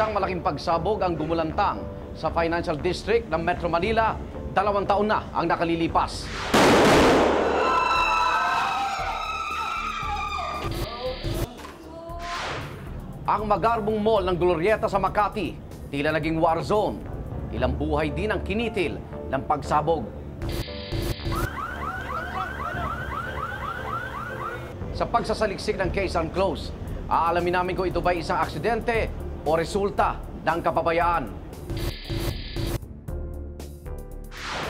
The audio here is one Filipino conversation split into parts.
Isang malaking pagsabog ang gumulantang sa Financial District ng Metro Manila. 2 taon na ang nakalilipas. Ang magarbong mall ng Glorieta sa Makati, tila naging war zone. Ilang buhay din ang kinitil ng pagsabog. Sa pagsasaliksik ng case unclosed, aalamin namin kung ito ba isang aksidente o resulta ng kapabayaan.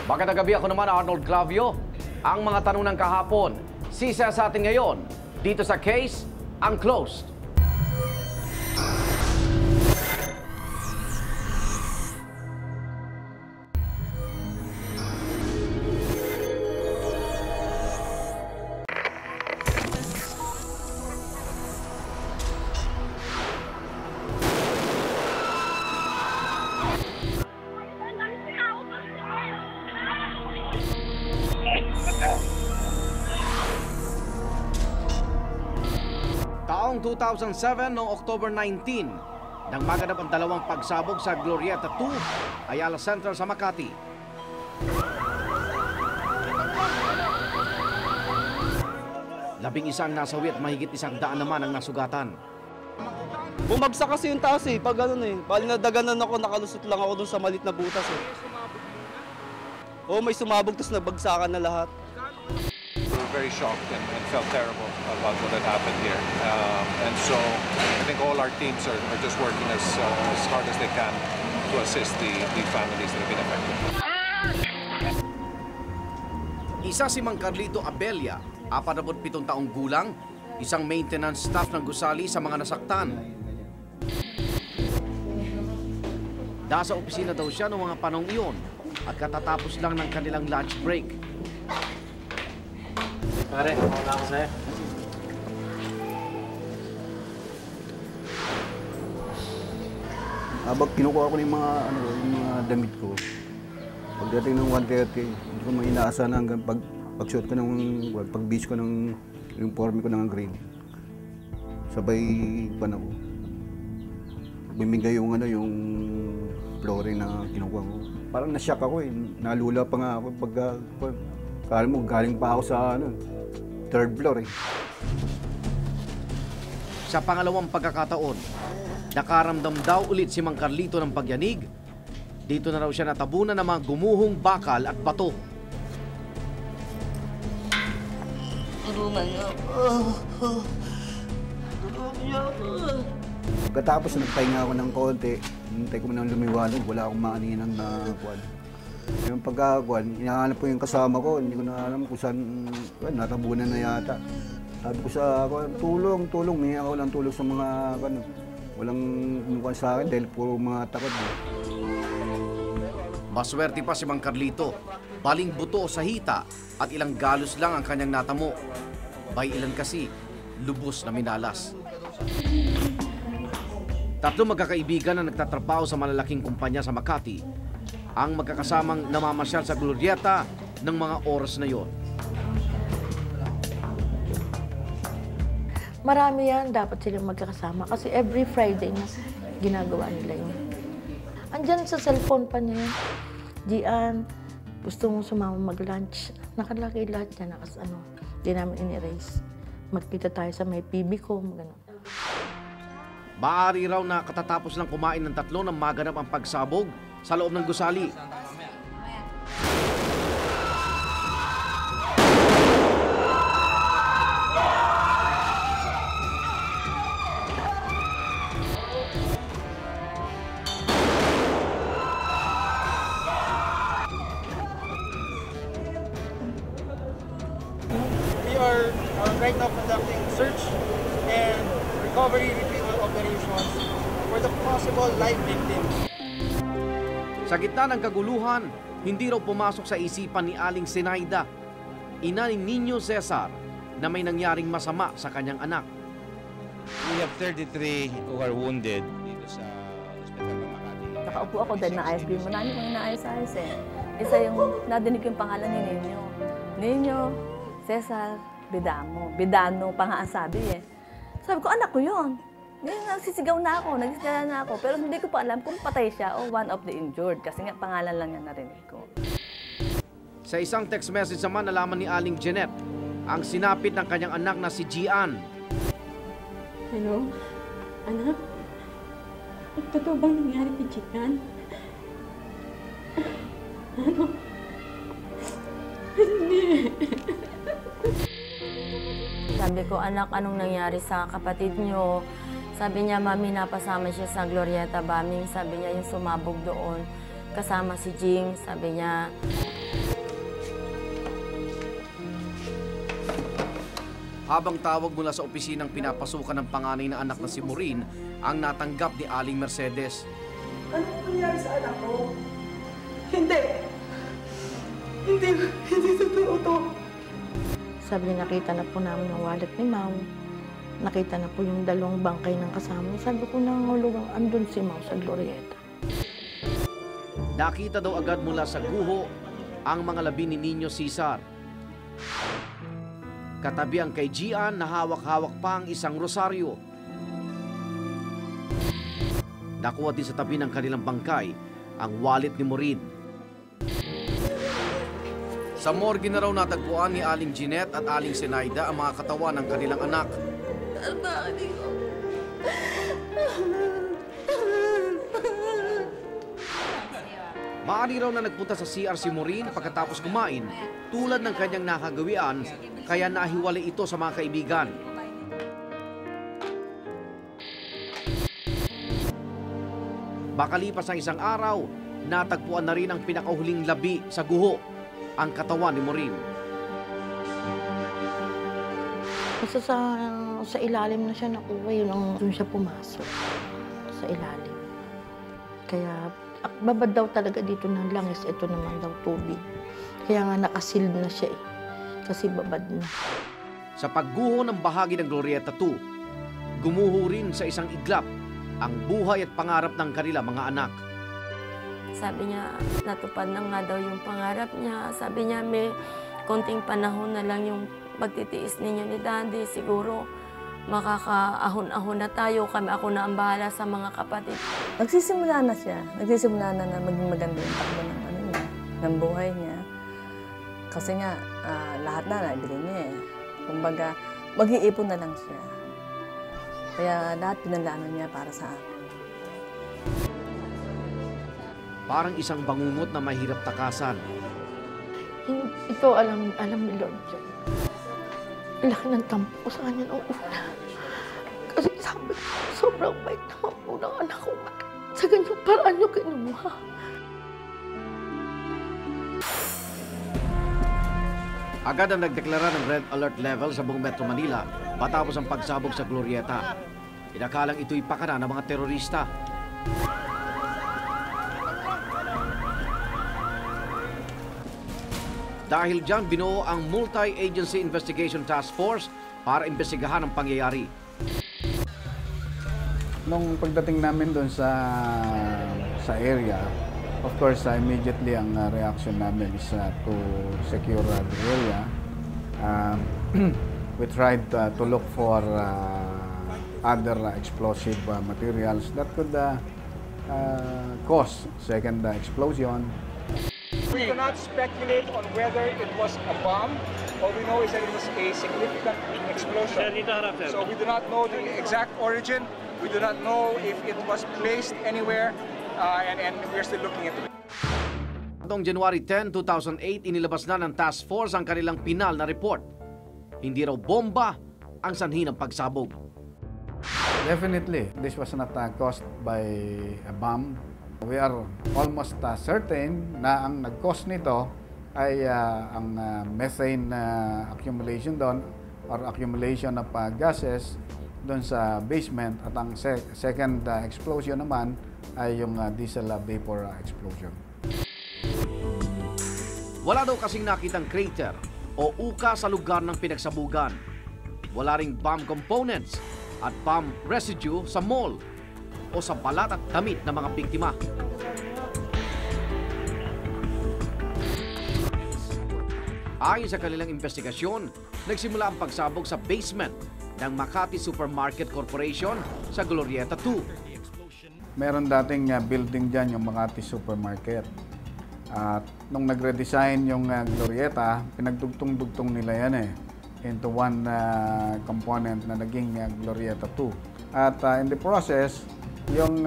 Magandang gabi, ako naman Arnold Clavio. Ang mga tanong ng kahapon, sisa sa atin ngayon dito sa Case Unclosed. Taong 2007 noong October 19, nang maganap ang dalawang pagsabog sa Glorieta 2, Ayala Central sa Makati. Labing isang nasawi at mahigit 100 naman ang nasugatan. Bumagsak kasi yung taas eh, pag ano eh. Bali nadaganan ako, nakalusot lang ako dun sa malit na butas eh. Oo, may sumabog, tapos nabagsakan na lahat. We were very shocked and felt terrible about what had happened here. And so I think all our teams are just working as hard as they can to assist the families that have been affected. Isa si Mang Carlito Abella, 47 taong gulang, isang maintenance staff ng gusali sa mga nasaktan. Nasa opisina daw siya noong mga panong iyon at katatapos lang ng kanilang lunch break. Pare, wala ako sa'yo. Habang kinukuha ko yung mga damit ko, pagdating ng 1:30, hindi ko may inaasahan hanggang pag-shoot ko pag-beach ko ng uniforme ko ng green. Sabay pan ako. Bumigay yung flooring na kinukuha ko. Parang na-shock ako eh. Nalula pa nga ako kala mo galing pa ako sa third floor eh. Sa pangalawang pagkakataon, nakaramdam daw ulit si Mang Carlito ng pagyanig. Dito na raw siya natabunan ng mga gumuhong bakal at bato. Tulungan niyo ako. Tulungan niyo ako. Pagkatapos nagpahinga ako ng konti, hintay ko nang lumiwanag, wala akong maaninang na kuwan. Yung pagkakuan, hinahanap ko yung kasama ko, hindi ko na alam kung saan, natabunan na yata. Sabi ko sa tulong, may ako lang tulong sa mga, walang kumukuha sa akin dahil puro mga takot. Maswerte pa si Mang Carlito, baling buto sa hita at ilang galos lang ang kanyang natamo. Bay ilan kasi, lubos na minalas. 3 magkakaibigan na nagtatrabaho sa malalaking kumpanya sa Makati ang magkakasamang namamasyal sa Glorieta ng mga oras na yon. Marami yan, dapat silang magkakasama kasi every Friday na ginagawa nila yun. Andyan sa cellphone pa niya, Gian, gusto mong sumama mag-lunch. Nakalagay lahat yan, di namin in-erase. Magkita tayo sa may PB ko, gano'n. Maaari raw na katatapos lang kumain ng 3 nang maganap ang pagsabog sa loob ng gusali. We are right now conducting search and recovery retrieval operations for the possible live victims. Sa gitna ng kaguluhan, hindi raw pumasok sa isipan ni Aling Zenaida, ina ni Nino Cesar, na may nangyaring masama sa kanyang anak. We have 33 who are wounded dito sa Hospital ng Makati. Nakaupo ako dahil naayos din. Marami kong inaayos-ayos eh. Isa yung nadinig yung pangalan ni Nino. Nino, Cesar, Bedamo. Bedano pa nga ang sabi eh. Sabi ko, anak ko yun. Nagsisigaw na ako, pero hindi ko pa alam kung patay siya o one of the injured kasi nga pangalan lang niya narinig ko. Sa isang text message naman, nalaman ni Aling Jeanette ang sinapit ng kanyang anak na si Gian. Hello? Anak? Totoo bang nangyari kay Gian? Ano? Hindi. Sabi ko, anak, anong nangyari sa kapatid nyo? Sabi niya, mami, napasama siya sa Glorieta bombing. Sabi niya, yung sumabog doon, kasama si Jing. Sabi niya, Habang tawag mula sa opisinang pinapasukan ng panganay na anak na si Maureen, ang natanggap ni Aling Mercedes. Anong nangyari sa anak ko? Hindi totoo to. Sabi niya, nakita na po namin yung wallet ni Mau. Nakita na po yung dalawang bangkay ng kasama. Sabi ko, nangulugang andun si Mau sa Glorieta. Nakita daw agad mula sa guho ang mga labi ni Nino Cesar. Katabi ang kay Gian na hawak-hawak pa ang isang rosaryo. Nakuha din sa tabi ng kanilang bangkay ang wallet ni Maureen. Sa morgue na raw natagpuan ni Aling Jeanette at Aling Zenaida ang mga katawan ng kanilang anak. Maaari raw na nagpunta sa CR si Maureen pagkatapos kumain tulad ng kanyang nakagawian, kaya nahiwalay ito sa mga kaibigan. Makalipas ang isang araw, natagpuan na rin ang pinakahuling labi sa guho, ang katawan ni Maureen. Kasi sa ilalim na siya nakuha, yun doon siya pumasok sa ilalim. Kaya babad daw talaga dito ng langis, ito naman daw tubig. Kaya nga nakasil na siya kasi babad na. Sa pagguho ng bahagi ng Glorieta 2, gumuho rin sa isang iglap ang buhay at pangarap ng kanila mga anak. sabi niya, natupad na nga daw yung pangarap niya. Sabi niya, may konting panahon na lang yung pagtitiis ninyo ni Daddy. Siguro makakaahon-ahon na tayo. Ako na ang bahala sa mga kapatid. Nagsisimula na siya. Nagsisimula na maging maganda yung takbo ng, ng buhay niya. Kasi nga, lahat na naibili niya eh. Kumbaga, mag-iipon na lang siya. Kaya lahat pinalano niya para sa akin. Parang isang bangungot na mahirap takasan. Ito alam ni Lord John. Laki ng tampo ko sa kanya noong una. Kasi sabi ko, sobrang bait naman po ng anak ko. Sa ganyang paraan niyo kinuha. Agad ang nagdeklara ng red alert level sa buong Metro Manila matapos ang pagsabog sa Glorieta. Inakalang ito'y pakana ng mga terorista. Dahil dyan, binuo ang Multi-Agency Investigation Task Force para imbestigahan ang pangyayari. Nung pagdating namin doon sa area, of course, immediately ang reaction namin is to secure the area. We tried to look for other explosive materials that could cause second explosion. We cannot speculate on whether it was a bomb. All we know is that it was a significant explosion. So we do not know the exact origin. We do not know if it was placed anywhere, and we're still looking into it. Noong January 10, 2008, inilabas na ng task force ang kanilang pinal na report. Hindi raw bomba ang sanhi ng pagsabog. Definitely, this was not caused by a bomb. We are almost certain na ang nag-cause nito ay ang methane accumulation doon or accumulation of gases doon sa basement, at ang second explosion naman ay yung diesel vapor explosion. Wala daw kasing nakitang crater o uka sa lugar ng pinagsabugan. Wala ring bomb components at bomb residue sa mall o sa balat at damit ng mga biktima. Ayon sa kanilang investigasyon, nagsimula ang pagsabog sa basement ng Makati Supermarket Corporation sa Glorieta 2. Meron dating building dyan yung Makati Supermarket. At nung nag-redesign yung Glorieta, pinagdugtong-dugtong nila yan into one component na naging Glorieta 2. At in the process, yung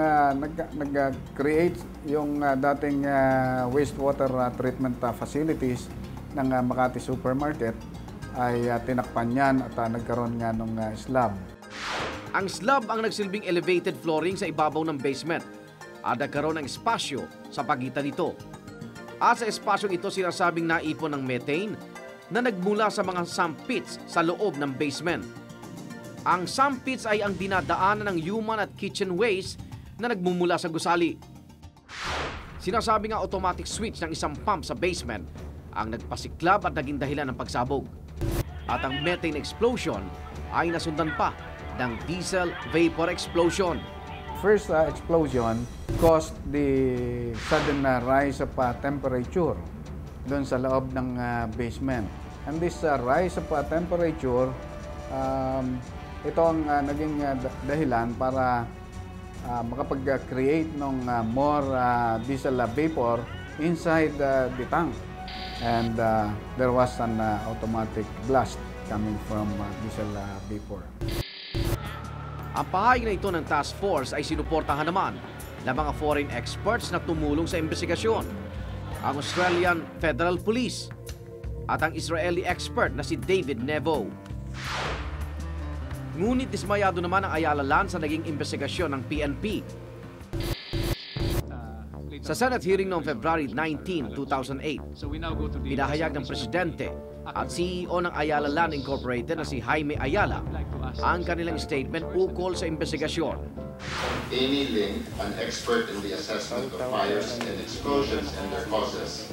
nag-create yung dating wastewater treatment facilities ng Makati Supermarket ay tinakpan yan at nagkaroon nga ng slab. Ang slab ang nagsilbing elevated flooring sa ibabaw ng basement at nagkaroon ng espasyo sa pagitan nito. At sa espasyong ito sinasabing naipon ng methane na nagmula sa mga sump pits sa loob ng basement. Ang sump pits ay ang dinadaanan ng human at kitchen waste na nagmumula sa gusali. Sinasabi nga automatic switch ng isang pump sa basement ang nagpasiklab at naging dahilan ng pagsabog. At ang methane explosion ay nasundan pa ng diesel vapor explosion. First explosion caused the sudden rise of temperature doon sa loob ng basement. And this rise of temperature, ito ang naging dahilan para makapag-create ng more diesel vapor inside the tank. And there was an automatic blast coming from diesel vapor. Ang pahayag na ito ng task force ay sinuportahan naman ng mga foreign experts na tumulong sa investigasyon, ang Australian Federal Police at ang Israeli expert na si David Nevo. Ngunit dismayado naman ang Ayala Land sa naging investigasyon ng PNP. Sa Senate hearing noong February 19, 2008, pinahayag ng Presidente at CEO ng Ayala Land Incorporated na si Jaime Ayala ang kanilang statement ukol sa investigasyon. Amy Ling, an expert in the assessment of fires and explosions and their causes,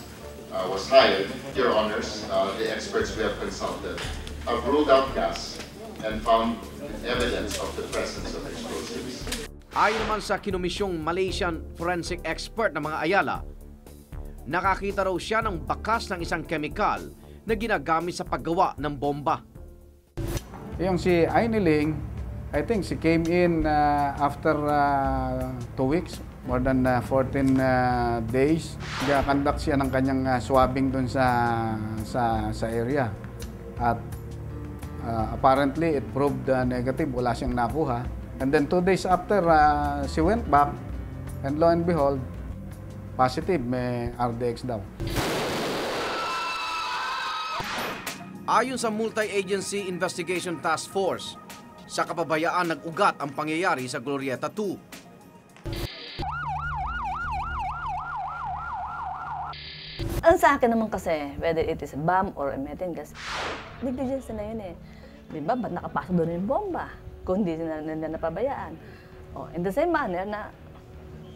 was hired. Your Honors, the experts we have consulted have ruled out gas and found evidence of the presence of explosives. Ayon naman sa kinomisyong Malaysian forensic expert ng mga Ayala, nakakita raw siya ng bakas ng isang kemikal na ginagamit sa paggawa ng bomba. Yung si Amy Ling, I think she came in after 2 weeks, more than 14 days. Nag-conduct siya ng kanyang swabbing dun sa area. At apparently, it proved negative. Wala siyang nakuha. And then 2 days after, she went back and lo and behold, positive, may RDX daw. Ayon sa Multi-Agency Investigation Task Force, sa kapabayaan nag-ugat ang pangyayari sa Glorieta 2. Ang sa akin naman kasi, whether it is a bomb or a methane gas, negligence na yun Diba, ba't nakapasok doon yung bomba? Kung hindi na napabayaan. In the same manner na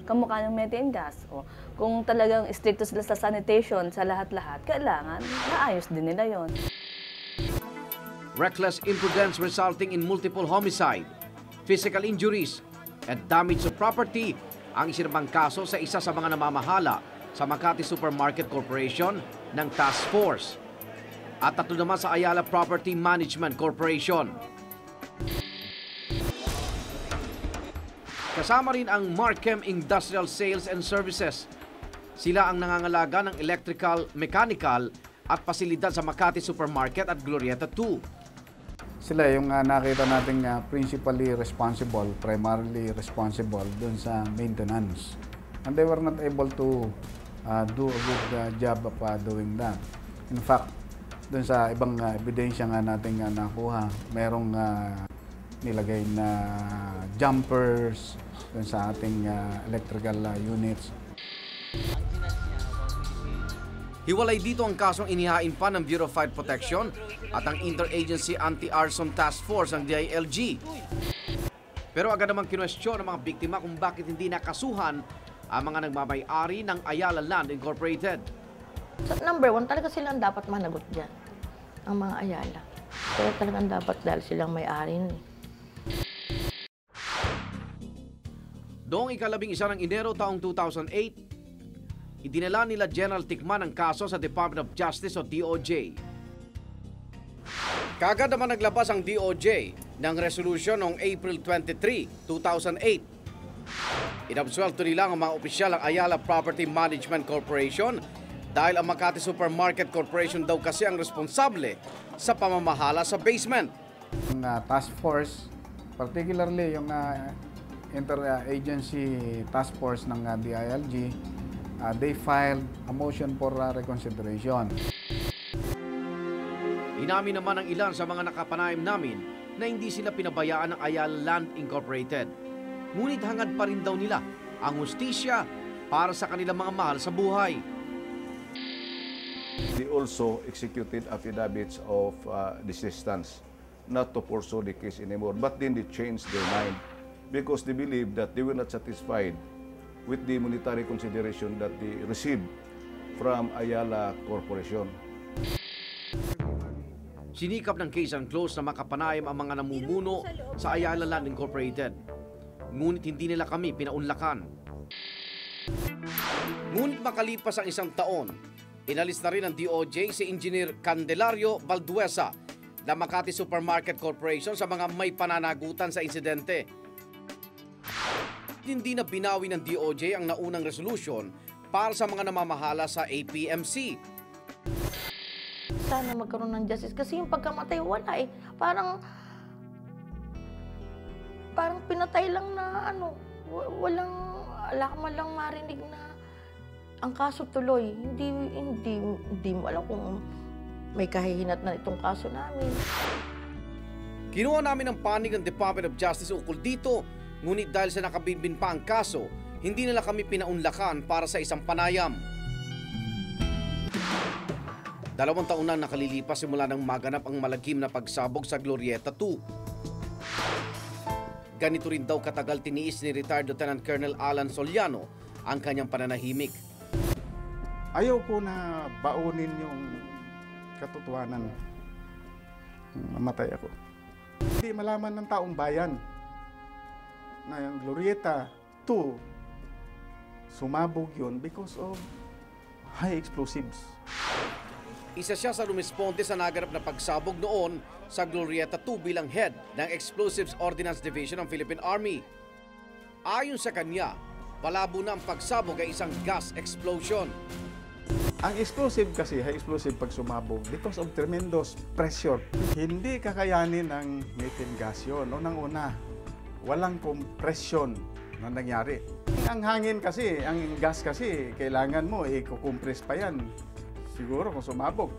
kamukha ng methane gas. Kung talagang stricto sila sa sanitation, sa lahat-lahat, kailangan naayos din nila yon. Reckless imprudence resulting in multiple homicide, physical injuries, and damage to property ang isinabang kaso sa isa sa mga namamahala sa Makati Supermarket Corporation ng Task Force at 3 naman sa Ayala Property Management Corporation. Kasama rin ang Marchem Industrial Sales and Services. Sila ang nangangalaga ng electrical, mechanical at pasilidad sa Makati Supermarket at Glorieta 2. Sila yung nakita nating principally responsible, primarily responsible dun sa maintenance. And they were not able to do a good job of doing that. In fact, dun sa ibang ebidensya nga nating nakuha, merong nilagay na jumpers dun sa ating electrical units. Hiwalay dito ang kasong inihain pa ng Bureau of Fire Protection at ang Interagency Anti-Arson Task Force ng DILG. Pero agad namang kinwestiyon ng mga biktima kung bakit hindi nakasuhan ang mga nagmamay-ari ng Ayala Land Incorporated. So, number 1, talaga silang dapat managot dyan, ang mga Ayala. Kaya talagang dapat dahil silang may-ari nun. Noong 11 ng Enero taong 2008, idinala nila General Tikman ang kaso sa Department of Justice o DOJ. Kaagad naman naglabas ang DOJ ng resolusyon noong April 23, 2008. Inabsuelto nila ang mga opisyal ng Ayala Property Management Corporation dahil ang Makati Supermarket Corporation daw kasi ang responsable sa pamamahala sa basement. Ang task force, particularly yung interagency task force ng DILG, they filed a motion for reconsideration. Inamin naman ng ilan sa mga nakapanayam namin na hindi sila pinabayaan ng Ayala Land Incorporated. Ngunit hangad pa rin daw nila ang hustisya para sa kanilang mga mahal sa buhay. They also executed affidavits of desistance, not to pursue the case anymore. But then they changed their mind because they believe that they were not satisfied with the monetary consideration that they received from Ayala Corporation. Sinikap ng case unclosed na makapanayam ang mga namumuno sa Ayala Land Incorporated. Ngunit hindi nila kami pinaunlakan. Ngunit makalipas ang isang taon, inalis na rin ng DOJ si Engineer Candelario Valduesa ng Makati Supermarket Corporation sa mga may pananagutan sa insidente. Hindi na binawi ng DOJ ang naunang resolusyon para sa mga namamahala sa APMC. Sana magkaroon ng justice kasi yung pagkamatay wala eh. Parang pinatay lang na wala ka man lang marinig na ang kaso tuloy. Hindi mo alam kung may kahihinat na itong kaso namin. Kinuha namin ang panig ng Department of Justice ukol dito, ngunit dahil sa nakabinbin pa ang kaso, hindi nila kami pinaunlakan para sa isang panayam. 2 taon na nakalilipas simula nang maganap ang malagim na pagsabog sa Glorieta 2. Ganito rin daw katagal tiniis ni retired Lieutenant Colonel Alan Soliano ang kanyang pananahimik. Ayaw ko na baunin yung katotohanan. Mamatay ako. Hindi malaman ng taong bayan na yung Glorieta 2 sumabog yun because of high explosives. Isa siya sa lumisponde sa naganap na pagsabog noon sa Glorieta 2 bilang head ng Explosives Ordnance Division ng Philippine Army. Ayon sa kanya, palabo na ang pagsabog ay isang gas explosion. Ang explosive kasi, high explosive pag sumabog because of tremendous pressure. Hindi kakayanin ng methane gas yun. Unang-una, walang compression na nangyari. Ang hangin kasi, ang gas kasi, kailangan mo i-compress pa yan. Siguro kung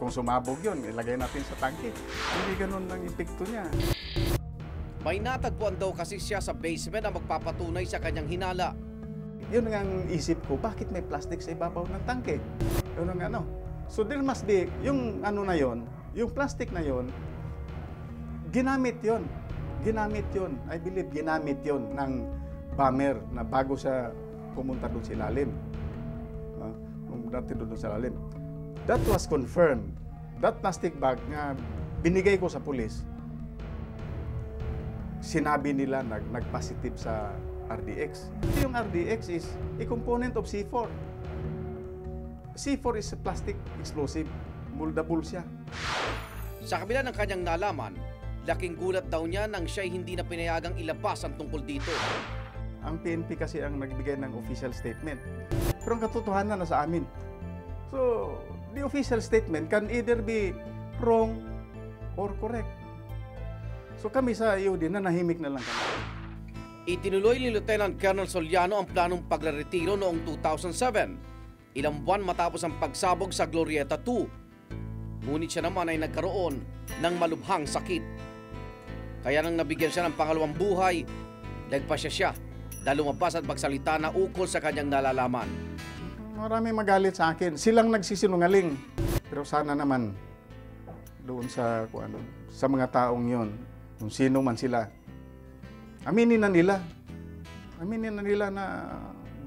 sumabog yun, ilagay natin sa tangke. Hindi ganun ang epekto niya. May natagpuan daw kasi siya sa basement na magpapatunay sa kanyang hinala. Yun ang isip ko, bakit may plastic sa ibabaw ng tangke? Yun ang ano. So there must be, yung ano na yon, yung plastic na yon, ginamit yon. Ginamit yon. I believe ginamit yon ng bomber na bago siya pumunta doon sa ilalim. Dati doon sa ilalim. That was confirmed. That plastic bag na binigay ko sa pulis, sinabi nila nag-positive sa RDX. Yung RDX is a component of C4. C4 is a plastic explosive. Moldable siya. Sa kabila ng kanyang nalaman, laking gulat daw niya nang siya'y hindi na pinayagang ilabas ang tungkol dito. Ang PNP kasi ang nagbigay ng official statement. Pero ang katotohanan na sa amin. So, the official statement can either be wrong or correct. So kami sa IOD na nahimik na lang kami. Itinuloy ni Lieutenant Colonel Soliano ang planong pagreretiro noong 2007, ilang buwan matapos ang pagsabog sa Glorieta 2. Ngunit siya naman ay nagkaroon ng malubhang sakit. Kaya nang nabigyan siya ng pangalawang buhay, nagpasya siya dahil lumabas at magsalita na ukol sa kanyang nalalaman. Marami magalit sa akin. Silang nagsisinungaling. Pero sana naman doon sa mga taong yon, kung sino man sila, aminin na nila. Aminin na nila na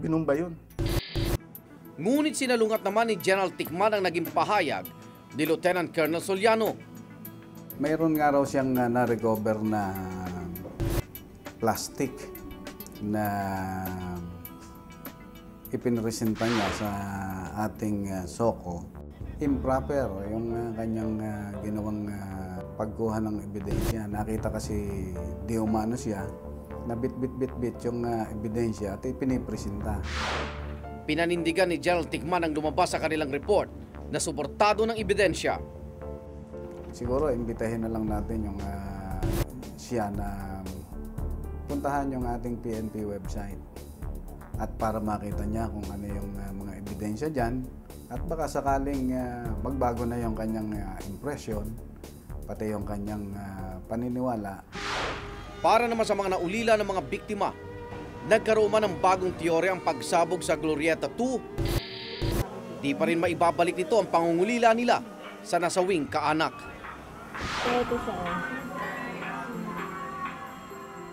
binumba yun. Ngunit sinalungat naman ni General Tikman ang naging pahayag ni Lieutenant Colonel Soliano. Mayroon nga raw siyang na-recover na plastic na ipinresenta niya sa ating SOCO. Improper yung kanyang ginawang pagkuha ng ebidensya. Nakita kasi di umano siya, na bit yung ebidensya at ipinipresenta. Pinanindigan ni General Tigman ang lumabas sa kanilang report na suportado ng ebidensya. Siguro imbitahin na lang natin yung siya na puntahan yung ating PNP website at para makita niya kung ano yung mga ebidensya dyan at baka sakaling magbago na yung kanyang impression pati yung kanyang paniniwala. Para naman sa mga naulila ng mga biktima, nagkaroon man ng bagong teorya ang pagsabog sa Glorieta 2. Di pa rin maibabalik nito ang pangungulila nila sa nasawing kaanak.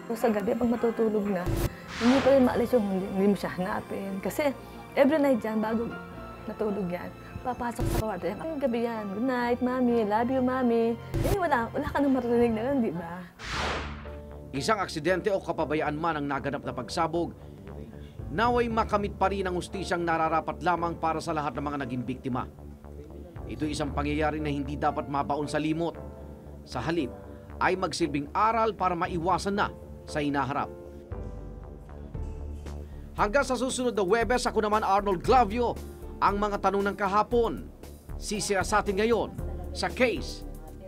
Ito sa gabi, pag matutulog na, hindi pa rin maalis yung hindi mo siya hanapin. Kasi every night dyan, bago natulog yan, papasok sa kwarto yan. Ay, gabi yan, good night, mami, love you, mami. Eh, wala ka nang marinig na yun, di ba? Isang aksidente o kapabayaan man ang naganap na pagsabog, naway makamit pa rin ang hustisyang nararapat lamang para sa lahat ng mga naging biktima. Ito isang pangyayari na hindi dapat mabaon sa limot. Sa halip, ay magsilbing aral para maiwasan na sa hinaharap. Hanggang sa susunod na Huwebes, ako naman Arnold Glavio, ang mga tanong ng kahapon. Sisira sa atin ngayon sa Case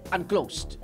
Unclosed.